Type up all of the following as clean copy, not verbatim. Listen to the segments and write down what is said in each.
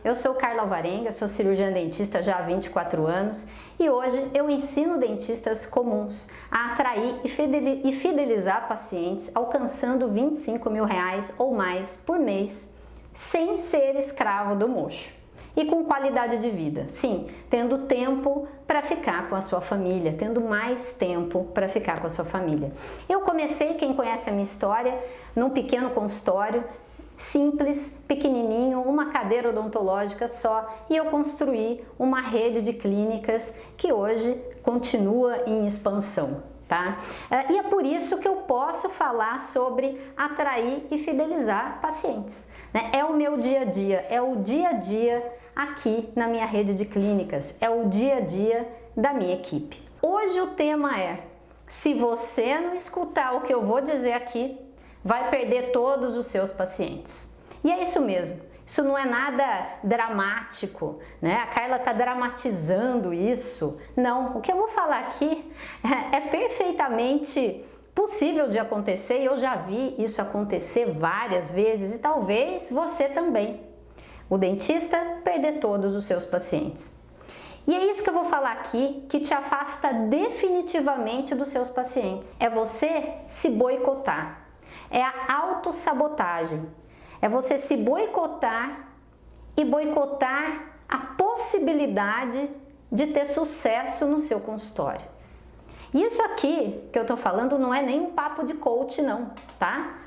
eu sou Carla Alvarenga, sou cirurgiã dentista já há 24 anos e hoje eu ensino dentistas comuns a atrair e fidelizar pacientes alcançando R$25 mil ou mais por mês, sem ser escravo do mocho. E com qualidade de vida, sim, tendo tempo para ficar com a sua família, tendo mais tempo para ficar com a sua família. Eu comecei, quem conhece a minha história, num pequeno consultório, simples, pequenininho, uma cadeira odontológica só, e eu construí uma rede de clínicas que hoje continua em expansão, tá? E é por isso que eu posso falar sobre atrair e fidelizar pacientes, né? É o meu dia a dia, é o dia a dia aqui na minha rede de clínicas, é o dia a dia da minha equipe. Hoje o tema é: se você não escutar o que eu vou dizer aqui, vai perder todos os seus pacientes. E é isso mesmo, isso não é nada dramático, né? A Carla está dramatizando isso. Não, o que eu vou falar aqui é perfeitamente possível de acontecer, e eu já vi isso acontecer várias vezes, e talvez você também. O dentista perder todos os seus pacientes. E é isso que eu vou falar aqui, que te afasta definitivamente dos seus pacientes. É você se boicotar. É a autossabotagem. É você se boicotar e boicotar a possibilidade de ter sucesso no seu consultório. Isso aqui que eu tô falando não é nem um papo de coach não, tá?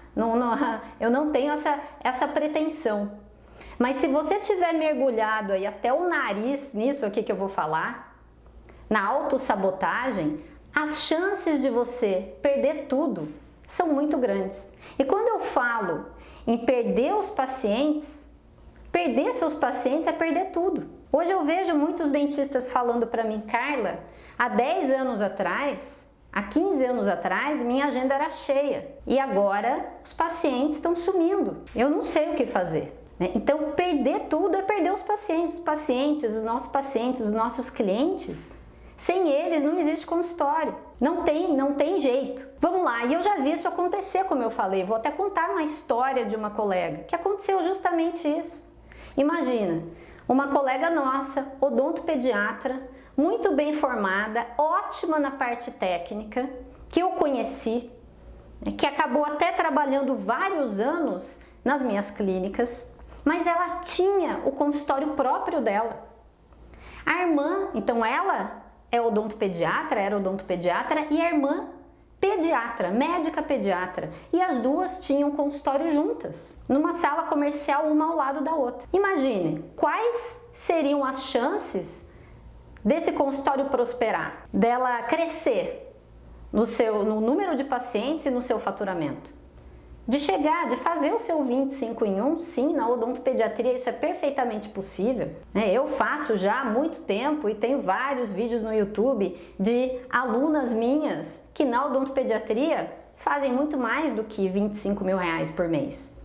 Eu não tenho essa pretensão. Mas se você tiver mergulhado aí até o nariz nisso aqui que eu vou falar, na autossabotagem, as chances de você perder tudo são muito grandes. E quando eu falo em perder os pacientes, perder seus pacientes é perder tudo. Hoje eu vejo muitos dentistas falando para mim: Carla, há 10 anos atrás, há 15 anos atrás, minha agenda era cheia. E agora os pacientes estão sumindo. Eu não sei o que fazer. Então, perder tudo é perder os pacientes, os nossos pacientes, os nossos clientes. Sem eles não existe consultório, não tem jeito. Vamos lá, e eu já vi isso acontecer, como eu falei, vou até contar uma história de uma colega, que aconteceu justamente isso. Imagina, uma colega nossa, odontopediatra, muito bem formada, ótima na parte técnica, que eu conheci, que acabou até trabalhando vários anos nas minhas clínicas, mas ela tinha o consultório próprio dela. A irmã, então ela era odontopediatra e a irmã pediatra, médica pediatra. E as duas tinham consultório juntas, numa sala comercial, uma ao lado da outra. Imagine, quais seriam as chances desse consultório prosperar, dela crescer no número de pacientes e no seu faturamento? De chegar, de fazer o seu 25 em 1, sim, na odontopediatria isso é perfeitamente possível. Eu faço já há muito tempo e tenho vários vídeos no YouTube de alunas minhas que na odontopediatria fazem muito mais do que R$25 mil por mês.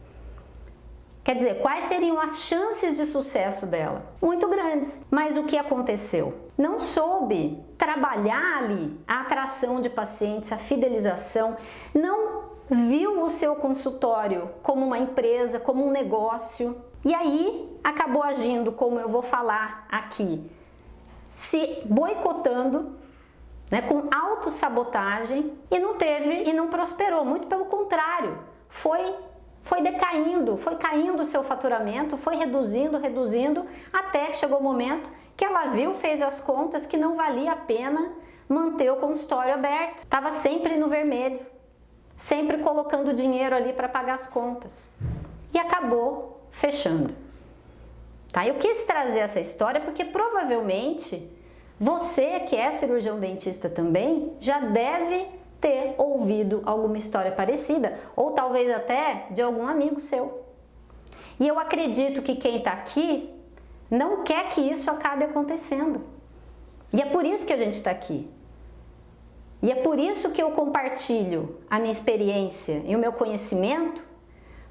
Quer dizer, quais seriam as chances de sucesso dela? Muito grandes. Mas o que aconteceu? Não soube trabalhar ali a atração de pacientes, a fidelização, não viu o seu consultório como uma empresa, como um negócio, e aí acabou agindo, como eu vou falar aqui, se boicotando, com autossabotagem, e não prosperou, muito pelo contrário, foi decaindo, foi caindo o seu faturamento, foi reduzindo, até que chegou o momento que ela viu, fez as contas que não valia a pena manter o consultório aberto, estava sempre no vermelho, sempre colocando dinheiro ali para pagar as contas, e acabou fechando. Tá? Eu quis trazer essa história porque provavelmente você que é cirurgião dentista também já deve ter ouvido alguma história parecida, ou talvez até de algum amigo seu. E eu acredito que quem está aqui não quer que isso acabe acontecendo. E é por isso que a gente está aqui. E é por isso que eu compartilho a minha experiência e o meu conhecimento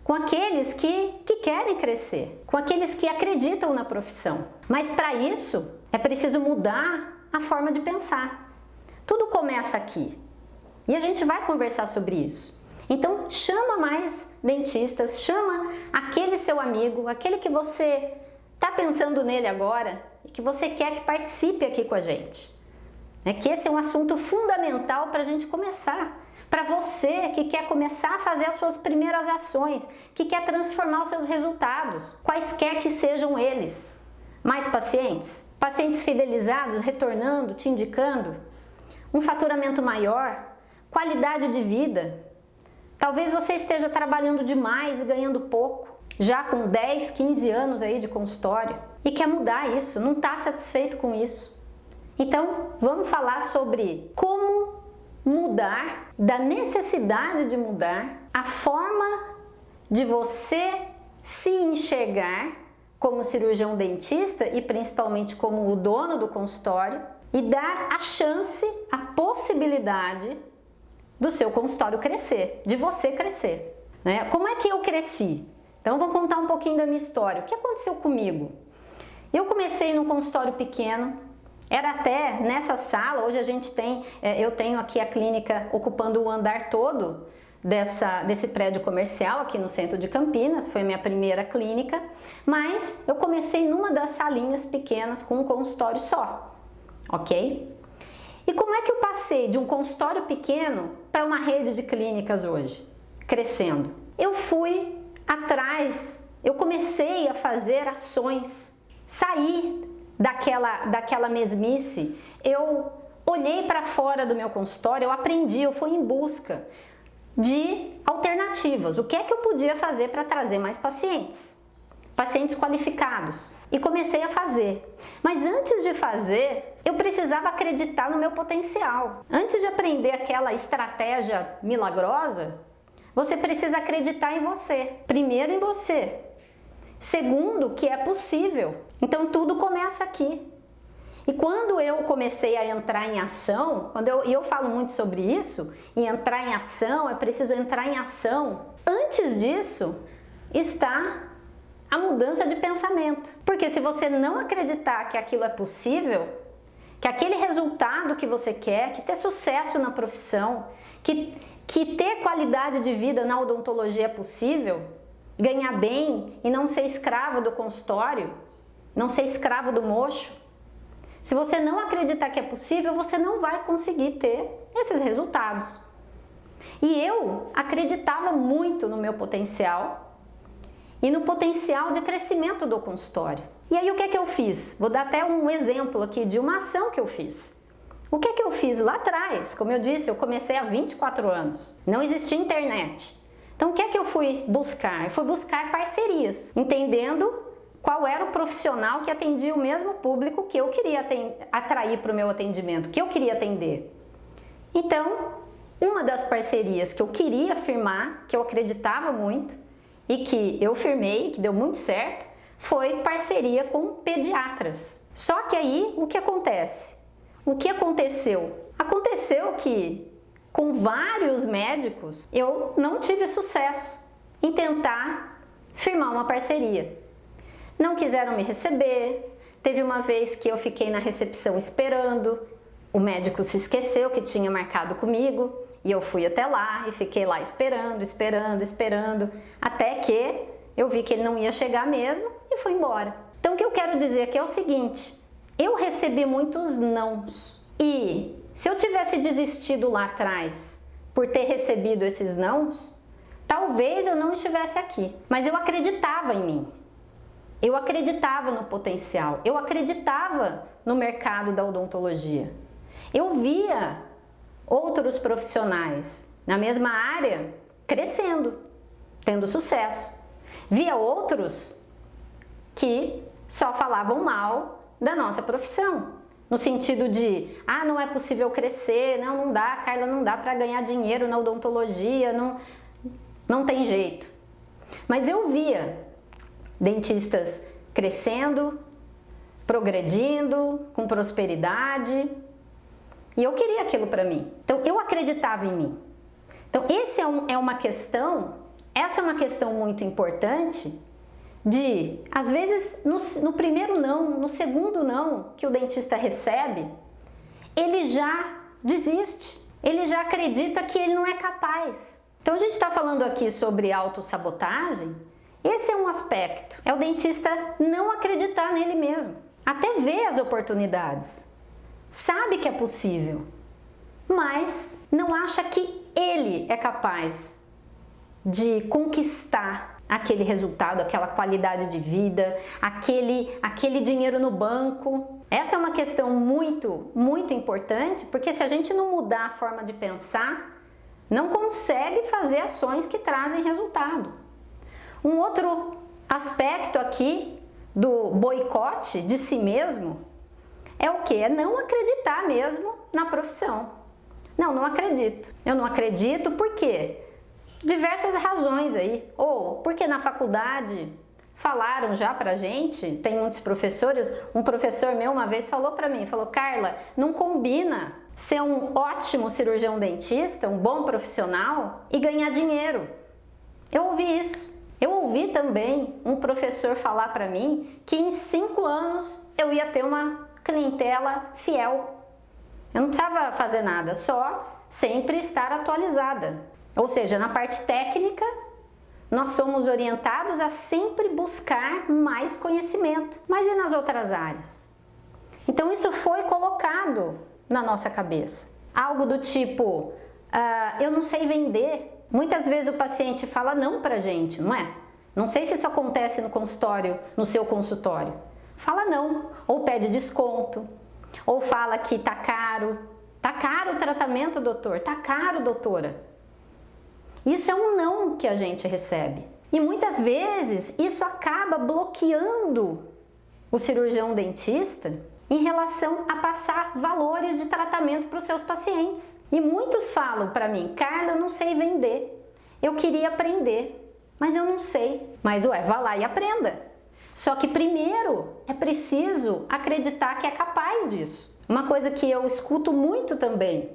com aqueles que querem crescer, com aqueles que acreditam na profissão. Mas para isso é preciso mudar a forma de pensar. Tudo começa aqui. E a gente vai conversar sobre isso. Então chama mais dentistas, chama aquele seu amigo, aquele que você está pensando nele agora e que você quer que participe aqui com a gente. Que esse é um assunto fundamental para a gente começar. Para você que quer começar a fazer as suas primeiras ações, que quer transformar os seus resultados, quaisquer que sejam eles. Mais pacientes? Pacientes fidelizados, retornando, te indicando? Um faturamento maior? Qualidade de vida? Talvez você esteja trabalhando demais e ganhando pouco, já com 10, 15 anos aí de consultório, e quer mudar isso, não está satisfeito com isso. Então, vamos falar sobre como mudar, da necessidade de mudar, a forma de você se enxergar como cirurgião dentista e principalmente como o dono do consultório e dar a chance, a possibilidade do seu consultório crescer, de você crescer. Como é que eu cresci? Então, vou contar um pouquinho da minha história. O que aconteceu comigo? Eu comecei num consultório pequeno. Era até nessa sala, hoje a gente tem, eu tenho aqui a clínica ocupando o andar todo desse prédio comercial aqui no centro de Campinas, foi a minha primeira clínica, mas eu comecei numa das salinhas pequenas com um consultório só, ok? E como é que eu passei de um consultório pequeno para uma rede de clínicas hoje, crescendo? Eu fui atrás, eu comecei a fazer ações, sair daquela mesmice, eu olhei para fora do meu consultório, eu aprendi, eu fui em busca de alternativas. O que é que eu podia fazer para trazer mais pacientes qualificados? E comecei a fazer. Mas antes de fazer, eu precisava acreditar no meu potencial. Antes de aprender aquela estratégia milagrosa, você precisa acreditar em você. Primeiro em você. Segundo, que é possível. Então tudo começa aqui. E quando eu comecei a entrar em ação, e eu falo muito sobre isso, em entrar em ação, é preciso entrar em ação. Antes disso está a mudança de pensamento. Porque se você não acreditar que aquilo é possível, que aquele resultado que você quer, que ter sucesso na profissão, que ter qualidade de vida na odontologia é possível, ganhar bem e não ser escravo do consultório, não ser escravo do mocho. Se você não acreditar que é possível, você não vai conseguir ter esses resultados. E eu acreditava muito no meu potencial e no potencial de crescimento do consultório. E aí o que é que eu fiz? Vou dar até um exemplo aqui de uma ação que eu fiz. O que é que eu fiz lá atrás? Como eu disse, eu comecei há 24 anos. Não existia internet. Então o que é que eu fui buscar? Eu fui buscar parcerias, entendendo qual era o profissional que atendia o mesmo público que eu queria atrair para o meu atendimento, que eu queria atender. Então, uma das parcerias que eu queria firmar, que eu acreditava muito e que eu firmei, que deu muito certo, foi parceria com pediatras. Só que aí, o que acontece? O que aconteceu? Aconteceu que com vários médicos eu não tive sucesso em tentar firmar uma parceria. Não quiseram me receber, teve uma vez que eu fiquei na recepção esperando, o médico se esqueceu que tinha marcado comigo e eu fui até lá e fiquei lá esperando, até que eu vi que ele não ia chegar mesmo e fui embora. Então o que eu quero dizer aqui é o seguinte, eu recebi muitos nãos e se eu tivesse desistido lá atrás por ter recebido esses nãos, talvez eu não estivesse aqui, mas eu acreditava em mim. Eu acreditava no potencial, eu acreditava no mercado da odontologia. Eu via outros profissionais na mesma área crescendo, tendo sucesso. Via outros que só falavam mal da nossa profissão. No sentido de, não é possível crescer, não dá, Carla, não dá para ganhar dinheiro na odontologia, não tem jeito. Mas eu via dentistas crescendo, progredindo, com prosperidade, e eu queria aquilo para mim. Então eu acreditava em mim. Então essa é uma questão muito importante de, às vezes, no primeiro não, no segundo não que o dentista recebe, ele já desiste, ele já acredita que ele não é capaz. Então a gente está falando aqui sobre autossabotagem Esse é um aspecto, é o dentista não acreditar nele mesmo, até ver as oportunidades, sabe que é possível, mas não acha que ele é capaz de conquistar aquele resultado, aquela qualidade de vida, aquele dinheiro no banco. Essa é uma questão muito importante, porque se a gente não mudar a forma de pensar, não consegue fazer ações que trazem resultado. Um outro aspecto aqui do boicote de si mesmo é o que? É não acreditar mesmo na profissão. Não acredito. Eu não acredito por quê? Diversas razões aí. Ou porque na faculdade falaram já pra gente, tem muitos professores, um professor meu uma vez falou pra mim, falou: Carla, não combina ser um ótimo cirurgião dentista, um bom profissional e ganhar dinheiro. Eu ouvi isso. Eu ouvi também um professor falar pra mim que em 5 anos eu ia ter uma clientela fiel. Eu não precisava fazer nada, só sempre estar atualizada. Ou seja, na parte técnica, nós somos orientados a sempre buscar mais conhecimento. Mas e nas outras áreas? Então isso foi colocado na nossa cabeça. Algo do tipo, eu não sei vender. Muitas vezes o paciente fala não pra gente, não é? Não sei se isso acontece no consultório, no seu consultório. Fala não, ou pede desconto, ou fala que tá caro. Tá caro o tratamento, doutor? Tá caro, doutora? Isso é um não que a gente recebe. E muitas vezes isso acaba bloqueando o cirurgião dentista em relação a passar valores de tratamento para os seus pacientes. E muitos falam para mim: Carla, eu não sei vender, eu queria aprender, mas eu não sei. Mas vá lá e aprenda. Só que primeiro é preciso acreditar que é capaz disso. Uma coisa que eu escuto muito também,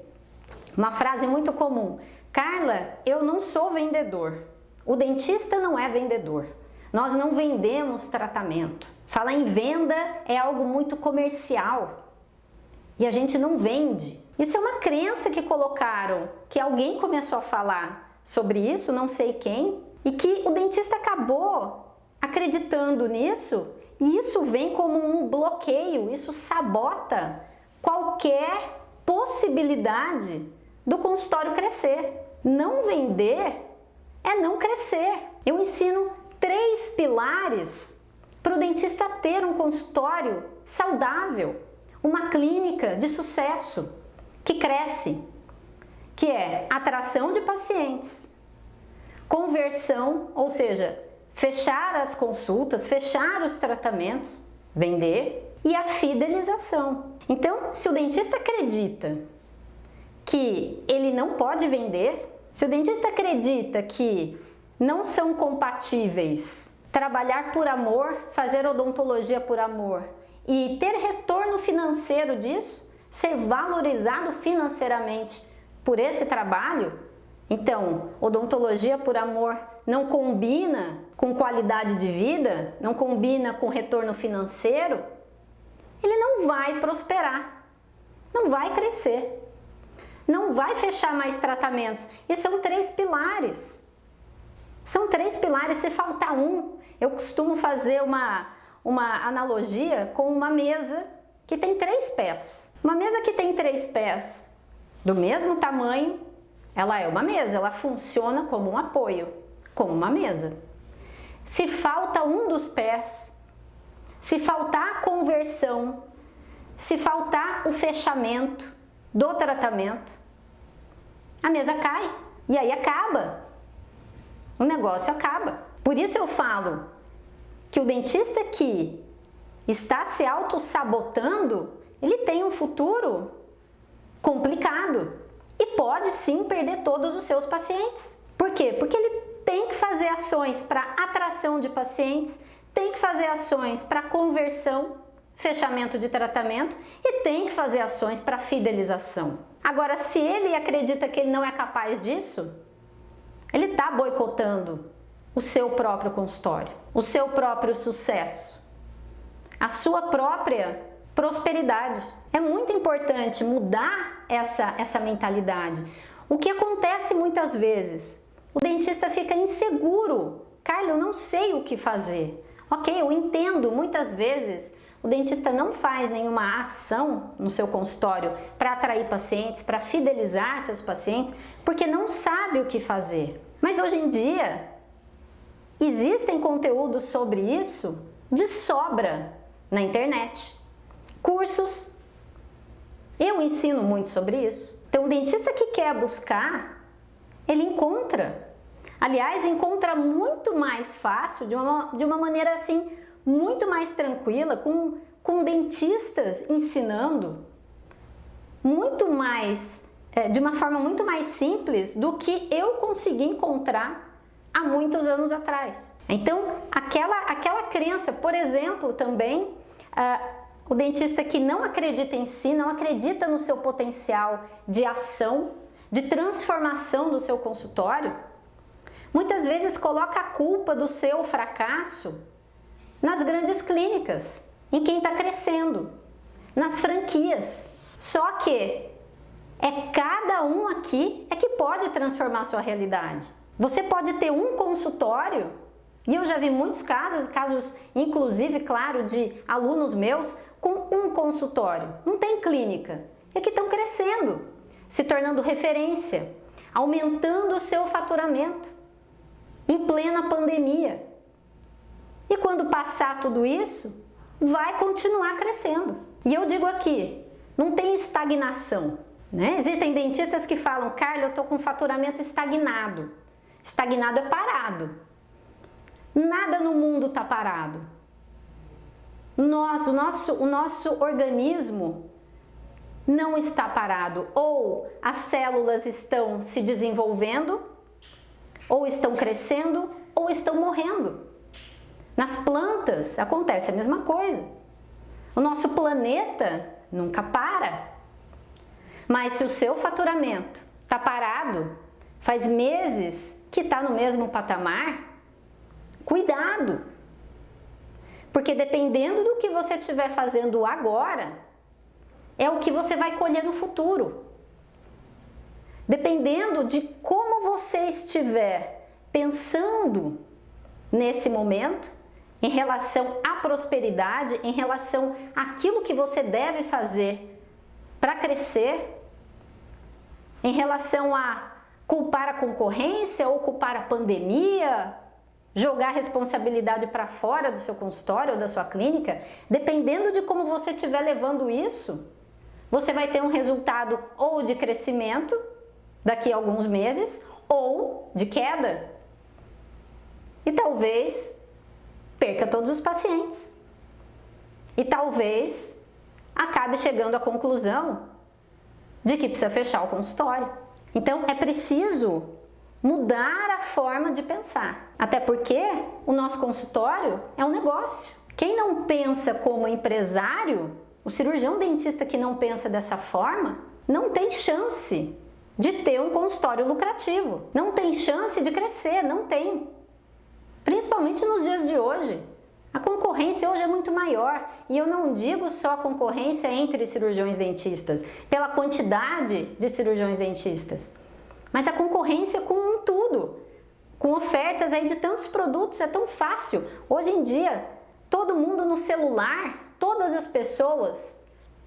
uma frase muito comum: Carla, eu não sou vendedor. O dentista não é vendedor. Nós não vendemos tratamento. Falar em venda é algo muito comercial e a gente não vende. Isso é uma crença que colocaram, que alguém começou a falar sobre isso, não sei quem, e que o dentista acabou acreditando nisso, e isso vem como um bloqueio, isso sabota qualquer possibilidade do consultório crescer. Não vender é não crescer. Eu ensino 3 pilares para o dentista ter um consultório saudável, uma clínica de sucesso que cresce, que é atração de pacientes, conversão, ou seja, fechar as consultas, fechar os tratamentos, vender, e a fidelização. Então, se o dentista acredita que ele não pode vender, se o dentista acredita que não são compatíveis trabalhar por amor, fazer odontologia por amor e ter retorno financeiro disso, ser valorizado financeiramente por esse trabalho, então odontologia por amor não combina com qualidade de vida, não combina com retorno financeiro, ele não vai prosperar, não vai crescer. Não vai fechar mais tratamentos. E são 3 pilares. São 3 pilares, se faltar um, eu costumo fazer uma analogia com uma mesa que tem 3 pés. Uma mesa que tem 3 pés, do mesmo tamanho, ela é uma mesa, ela funciona como um apoio, como uma mesa. Se falta um dos pés, se faltar a conversão, se faltar o fechamento do tratamento, a mesa cai e aí acaba, o negócio acaba. Por isso eu falo que o dentista que está se auto-sabotando, ele tem um futuro complicado e pode sim perder todos os seus pacientes. Por quê? Porque ele tem que fazer ações para atração de pacientes, tem que fazer ações para conversão, fechamento de tratamento e tem que fazer ações para fidelização. Agora, se ele acredita que ele não é capaz disso, ele está boicotando o seu próprio consultório, o seu próprio sucesso, a sua própria prosperidade. É muito importante mudar essa mentalidade. O que acontece muitas vezes? O dentista fica inseguro Carla, eu não sei o que fazer. Ok, eu entendo, muitas vezes o dentista não faz nenhuma ação no seu consultório para atrair pacientes, para fidelizar seus pacientes, porque não sabe o que fazer. Mas hoje em dia, existem conteúdos sobre isso de sobra na internet. Cursos, eu ensino muito sobre isso. Então, o dentista que quer buscar, ele encontra. Aliás, encontra muito mais fácil, de uma maneira assim, muito mais tranquila, com dentistas ensinando, muito mais, de uma forma muito mais simples do que eu consegui encontrar há muitos anos atrás. Então, aquela crença, por exemplo, também, o dentista que não acredita em si, não acredita no seu potencial de ação, de transformação do seu consultório, muitas vezes coloca a culpa do seu fracasso nas grandes clínicas, em quem está crescendo, nas franquias. Só que é cada um aqui que pode transformar a sua realidade. Você pode ter um consultório, e eu já vi muitos casos inclusive, claro, de alunos meus com um consultório, não tem clínica, e que estão crescendo, se tornando referência, aumentando o seu faturamento, em plena pandemia. E quando passar tudo isso, vai continuar crescendo. E eu digo aqui, não tem estagnação, né? Existem dentistas que falam, Carla, eu estou com faturamento estagnado. Estagnado é parado. Nada no mundo está parado. O nosso organismo não está parado. Ou as células estão se desenvolvendo, ou estão crescendo, ou estão morrendo. Nas plantas acontece a mesma coisa. O nosso planeta nunca para. Mas se o seu faturamento está parado, faz meses que está no mesmo patamar, cuidado. Porque dependendo do que você estiver fazendo agora, é o que você vai colher no futuro. Dependendo de como você estiver pensando nesse momento, em relação à prosperidade, em relação àquilo que você deve fazer para crescer, em relação a culpar a concorrência ou culpar a pandemia, jogar a responsabilidade para fora do seu consultório ou da sua clínica, dependendo de como você estiver levando isso, você vai ter um resultado ou de crescimento daqui a alguns meses ou de queda. E talvez perca todos os pacientes. E talvez acabe chegando à conclusão de que precisa fechar o consultório. Então é preciso mudar a forma de pensar. Até porque o nosso consultório é um negócio. Quem não pensa como empresário, o cirurgião dentista que não pensa dessa forma, não tem chance de ter um consultório lucrativo. Não tem chance de crescer, não tem. Principalmente nos dias de hoje. A concorrência hoje é muito maior. E eu não digo só a concorrência entre cirurgiões dentistas, pela quantidade de cirurgiões dentistas, mas a concorrência com tudo. Com ofertas aí de tantos produtos, é tão fácil. Hoje em dia, todo mundo no celular, todas as pessoas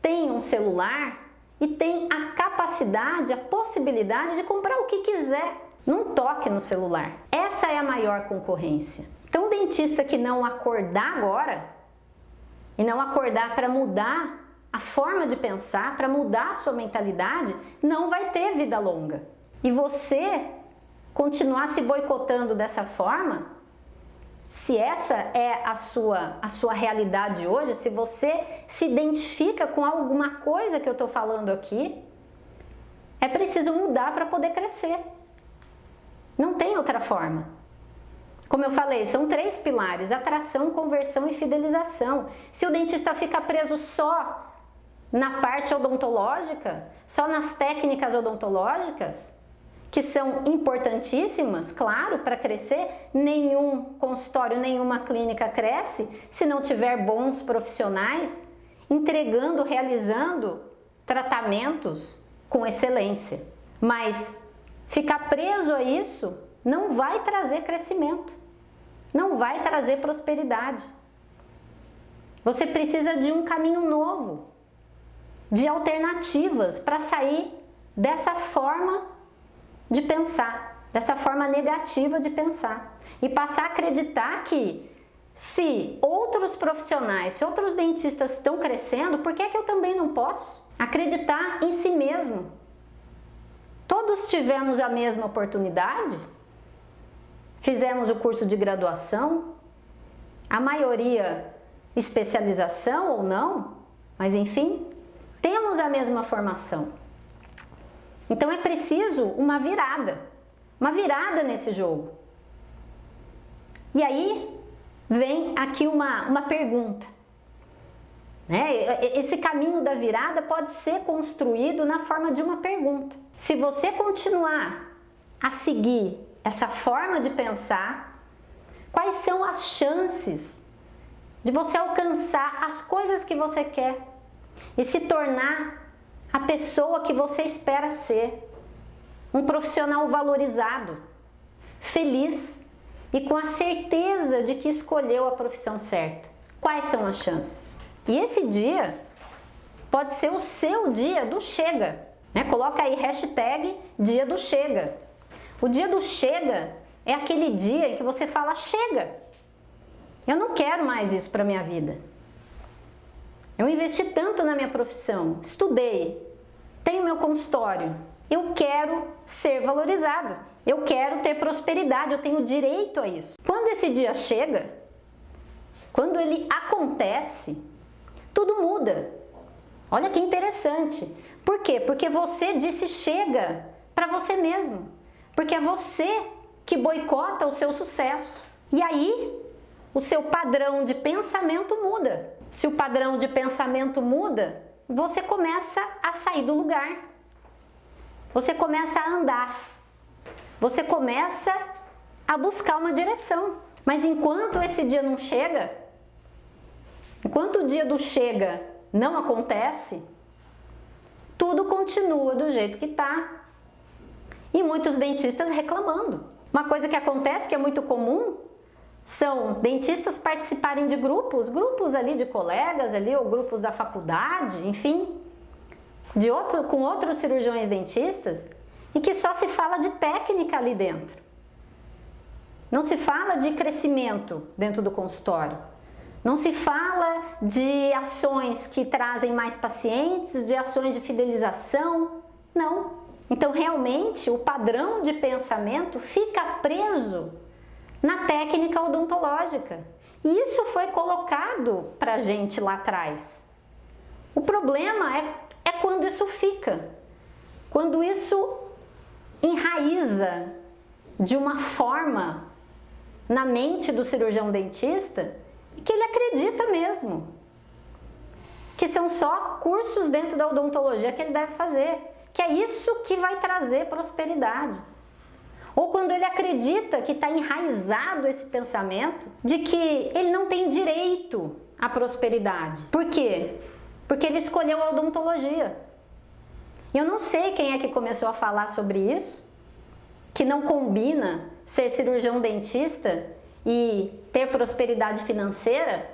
têm um celular e têm a capacidade, a possibilidade de comprar o que quiser. Num toque no celular. Essa é a maior concorrência. Então, o dentista que não acordar agora, e não acordar para mudar a forma de pensar, para mudar a sua mentalidade, não vai ter vida longa. E você continuar se boicotando dessa forma, se essa é a sua realidade hoje, se você se identifica com alguma coisa que eu estou falando aqui, é preciso mudar para poder crescer. Não tem outra forma. Como eu falei, são 3 pilares: atração, conversão e fidelização. Se o dentista fica preso só na parte odontológica, só nas técnicas odontológicas, que são importantíssimas, claro, para crescer, nenhum consultório, nenhuma clínica cresce se não tiver bons profissionais entregando, realizando tratamentos com excelência. Mas ficar preso a isso não vai trazer crescimento. não vai trazer prosperidade. Você precisa de um caminho novo, de alternativas para sair dessa forma de pensar, dessa forma negativa de pensar e passar a acreditar que se outros profissionais, se outros dentistas estão crescendo, por que é que eu também não posso? Acreditar em si mesmo. Todos tivemos a mesma oportunidade, fizemos o curso de graduação, a maioria especialização ou não, mas enfim, temos a mesma formação. Então é preciso uma virada nesse jogo. E aí vem aqui uma pergunta, né? Esse caminho da virada pode ser construído na forma de uma pergunta. Se você continuar a seguir essa forma de pensar, quais são as chances de você alcançar as coisas que você quer e se tornar a pessoa que você espera ser? Um profissional valorizado, feliz e com a certeza de que escolheu a profissão certa. Quais são as chances? E esse dia pode ser o seu dia do chega, né? Coloca aí hashtag dia do chega. O dia do chega é aquele dia em que você fala: chega, eu não quero mais isso para minha vida. Eu investi tanto na minha profissão, estudei, tenho meu consultório, eu quero ser valorizado, eu quero ter prosperidade, eu tenho direito a isso. Quando esse dia chega, quando ele acontece, tudo muda. Olha que interessante. Por quê? Porque você disse chega para você mesmo. Porque é você que boicota o seu sucesso. E aí, o seu padrão de pensamento muda. Se o padrão de pensamento muda, você começa a sair do lugar. Você começa a andar. Você começa a buscar uma direção. Mas enquanto esse dia não chega, enquanto o dia do chega não acontece, tudo continua do jeito que está. E muitos dentistas reclamando. Uma coisa que acontece, que é muito comum, são dentistas participarem de grupos ali de colegas ali, ou grupos da faculdade, enfim, com outros cirurgiões dentistas, em que só se fala de técnica ali dentro. Não se fala de crescimento dentro do consultório. Não se fala de ações que trazem mais pacientes, de ações de fidelização. Não. Então, realmente, o padrão de pensamento fica preso na técnica odontológica. E isso foi colocado para a gente lá atrás. O problema é quando isso fica. Quando isso enraiza de uma forma na mente do cirurgião dentista que ele acredita mesmo que são só cursos dentro da odontologia que ele deve fazer, que é isso que vai trazer prosperidade. Ou quando ele acredita que está enraizado esse pensamento de que ele não tem direito à prosperidade. Por quê? Porque ele escolheu a odontologia. Eu não sei quem é que começou a falar sobre isso, que não combina ser cirurgião dentista e ter prosperidade financeira,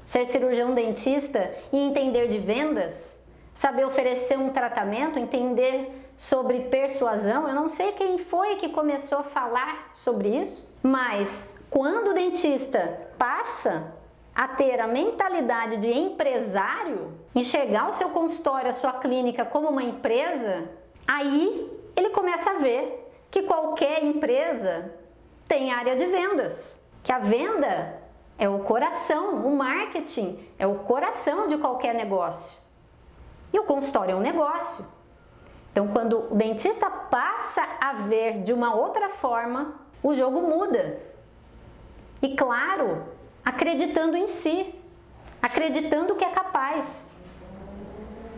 ser cirurgião dentista e entender de vendas, saber oferecer um tratamento, entender sobre persuasão. Eu não sei quem foi que começou a falar sobre isso, mas quando o dentista passa a ter a mentalidade de empresário, enxergar o seu consultório, a sua clínica como uma empresa, aí ele começa a ver que qualquer empresa tem área de vendas, que a venda é o coração, o marketing é o coração de qualquer negócio. E o consultório é um negócio. Então, quando o dentista passa a ver de uma outra forma, o jogo muda. E claro, acreditando em si, acreditando que é capaz,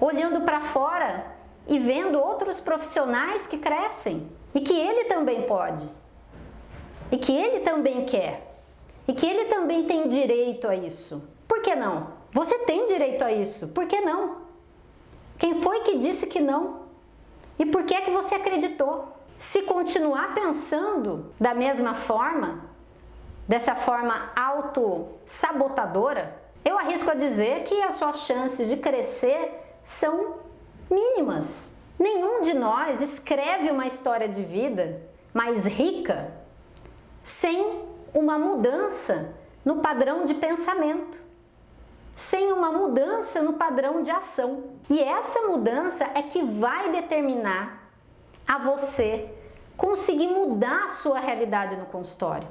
olhando para fora e vendo outros profissionais que crescem e que ele também pode, e que ele também quer, e que ele também tem direito a isso. Por que não? Você tem direito a isso, por que não? Quem foi que disse que não? E por que é que você acreditou? Se continuar pensando da mesma forma, dessa forma autossabotadora, eu arrisco a dizer que as suas chances de crescer são mínimas. Nenhum de nós escreve uma história de vida mais rica sem uma mudança no padrão de pensamento, sem uma mudança no padrão de ação. E essa mudança é que vai determinar a você conseguir mudar a sua realidade no consultório,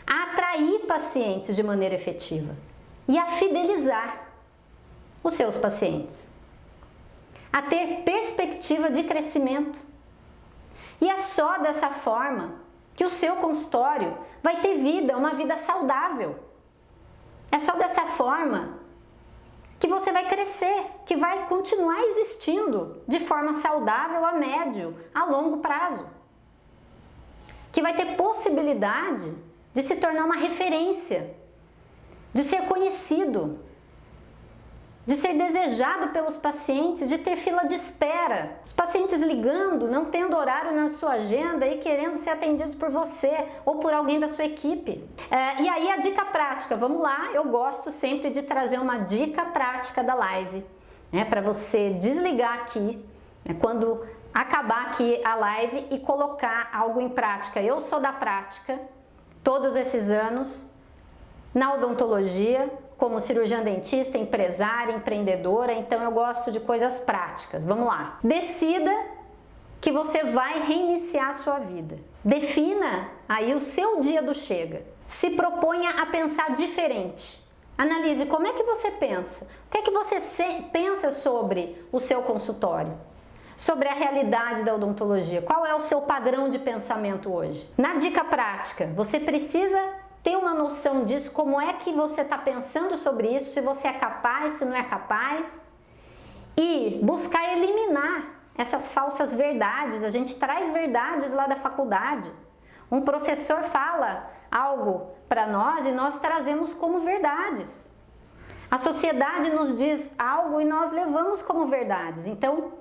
a atrair pacientes de maneira efetiva e a fidelizar os seus pacientes, a ter perspectiva de crescimento. E é só dessa forma que o seu consultório vai ter vida, uma vida saudável. É só dessa forma que você vai crescer, que vai continuar existindo de forma saudável a médio, a longo prazo. Que vai ter possibilidade de se tornar uma referência, de ser conhecido, de ser desejado pelos pacientes, de ter fila de espera. Os pacientes ligando, não tendo horário na sua agenda e querendo ser atendidos por você ou por alguém da sua equipe. E aí a dica prática, vamos lá, eu gosto sempre de trazer uma dica prática da live, né, para você desligar aqui, né, quando acabar aqui a live e colocar algo em prática. Eu sou da prática, todos esses anos, na odontologia, como cirurgiã dentista, empresária, empreendedora, então eu gosto de coisas práticas. Vamos lá. Decida que você vai reiniciar a sua vida. Defina aí o seu dia do chega. Se proponha a pensar diferente. Analise como é que você pensa. O que é que você pensa sobre o seu consultório? Sobre a realidade da odontologia. Qual é o seu padrão de pensamento hoje? Na dica prática, você precisa ter uma noção disso, como é que você está pensando sobre isso, se você é capaz, se não é capaz, e buscar eliminar essas falsas verdades. A gente traz verdades lá da faculdade. Um professor fala algo para nós e nós trazemos como verdades. A sociedade nos diz algo e nós levamos como verdades. Então,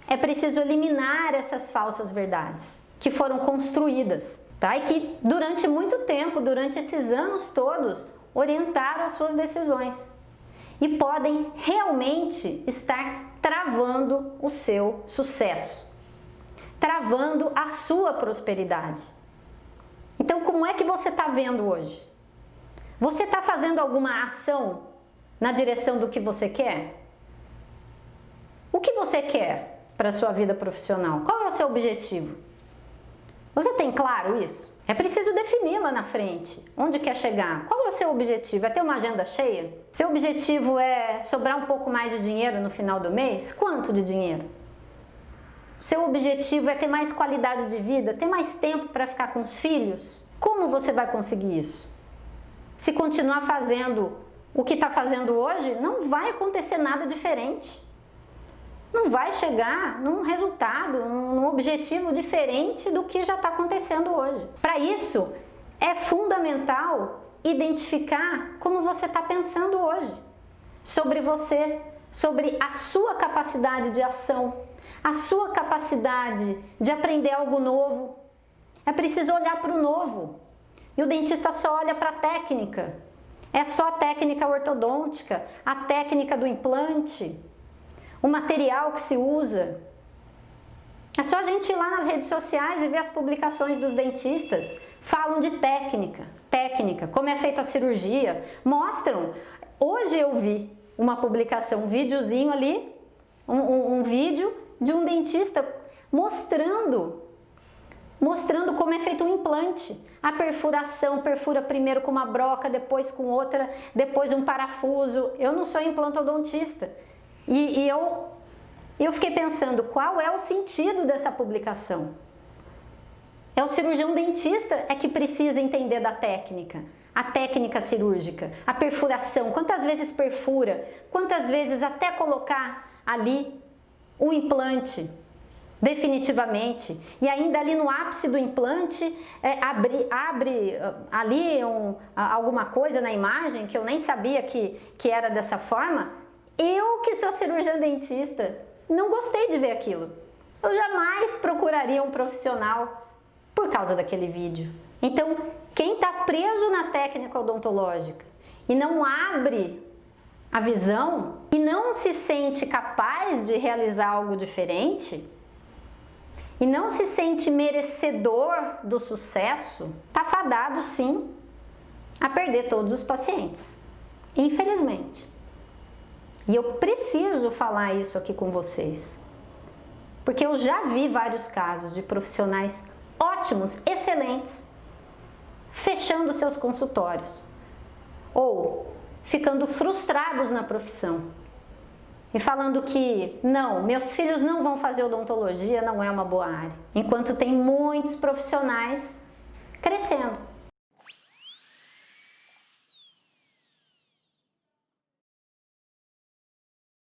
é preciso eliminar essas falsas verdades que foram construídas, tá? E que durante muito tempo, durante esses anos todos, orientaram as suas decisões e podem realmente estar travando o seu sucesso, travando a sua prosperidade. Então, como é que você está vendo hoje? Você está fazendo alguma ação na direção do que você quer? O que você quer para a sua vida profissional? Qual é o seu objetivo? Você tem claro isso? É preciso definir lá na frente onde quer chegar. Qual é o seu objetivo? É ter uma agenda cheia? Seu objetivo é sobrar um pouco mais de dinheiro no final do mês? Quanto de dinheiro? Seu objetivo é ter mais qualidade de vida? Ter mais tempo para ficar com os filhos? Como você vai conseguir isso? Se continuar fazendo o que está fazendo hoje, não vai acontecer nada diferente. Não vai chegar num resultado, num objetivo diferente do que já está acontecendo hoje. Para isso, é fundamental identificar como você está pensando hoje, sobre você, sobre a sua capacidade de ação, a sua capacidade de aprender algo novo. É preciso olhar para o novo. E o dentista só olha para a técnica. É só a técnica ortodôntica, a técnica do implante, o material que se usa. É só a gente ir lá nas redes sociais e ver as publicações dos dentistas. Falam de técnica, como é feita a cirurgia, mostram. Hoje eu vi uma publicação, um videozinho ali, um vídeo de um dentista mostrando como é feito um implante. A perfuração, perfura primeiro com uma broca, depois com outra, depois um parafuso. Eu não sou implantodontista. E eu fiquei pensando, qual é o sentido dessa publicação? É o cirurgião dentista que precisa entender da técnica, a técnica cirúrgica, a perfuração, quantas vezes perfura, quantas vezes até colocar ali o implante, definitivamente. E ainda ali no ápice do implante, abre ali alguma coisa na imagem que eu nem sabia que era dessa forma. Eu, que sou cirurgiã dentista, não gostei de ver aquilo. Eu jamais procuraria um profissional por causa daquele vídeo. Então, Quem está preso na técnica odontológica e não abre a visão e não se sente capaz de realizar algo diferente e não se sente merecedor do sucesso, está fadado sim a perder todos os pacientes, infelizmente. E eu preciso falar isso aqui com vocês, porque eu já vi vários casos de profissionais ótimos, excelentes, fechando seus consultórios ou ficando frustrados na profissão e falando que não, meus filhos não vão fazer odontologia, não é uma boa área, enquanto tem muitos profissionais crescendo.